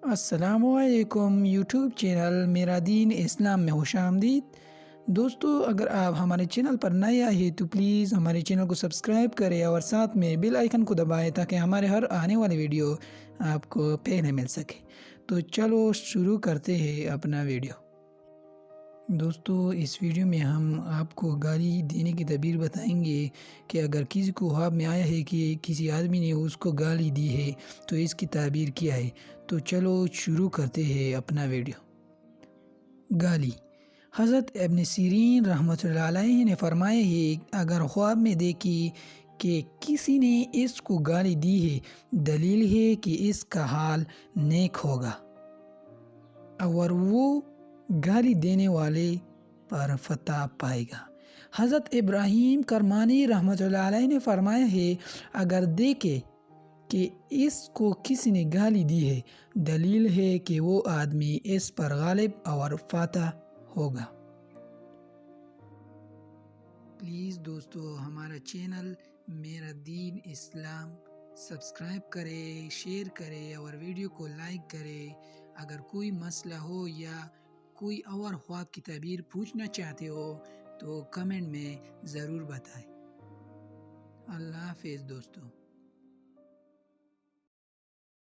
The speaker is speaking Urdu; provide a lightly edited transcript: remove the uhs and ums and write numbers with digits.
السلام علیکم یوٹیوب چینل میرا دین اسلام میں خوش آمدید۔ دوستو، اگر آپ ہمارے چینل پر نئے آئے ہیں تو پلیز ہمارے چینل کو سبسکرائب کریں اور ساتھ میں بیل آئیکن کو دبائیں تاکہ ہمارے ہر آنے والی ویڈیو آپ کو پہلے مل سکے۔ تو چلو شروع کرتے ہیں اپنا ویڈیو۔ دوستو، اس ویڈیو میں ہم آپ کو گالی دینے کی تدبیر بتائیں گے کہ اگر کسی کو خواب میں آیا ہے کہ کسی آدمی نے اس کو گالی دی ہے تو اس کی تعبیر کیا ہے۔ تو چلو شروع کرتے ہیں اپنا ویڈیو۔ گالی۔ حضرت ابن سیرین رحمۃ اللہ علیہ نے فرمایا ہے، اگر خواب میں دیکھی کہ کسی نے اس کو گالی دی ہے، دلیل ہے کہ اس کا حال نیک ہوگا اور وہ گالی دینے والے پر فتح پائے گا۔ حضرت ابراہیم کرمانی رحمۃ اللہ علیہ نے فرمایا ہے، اگر دیکھے کہ اس کو کسی نے گالی دی ہے، دلیل ہے کہ وہ آدمی اس پر غالب اور فاتح ہوگا۔ پلیز دوستو، ہمارا چینل میرا دین اسلام سبسکرائب کرے، شیئر کرے اور ویڈیو کو لائک کرے۔ اگر کوئی مسئلہ ہو یا کوئی اور خواب کی تعبیر پوچھنا چاہتے ہو تو کمنٹ میں ضرور بتائیں۔ اللہ حافظ دوستو۔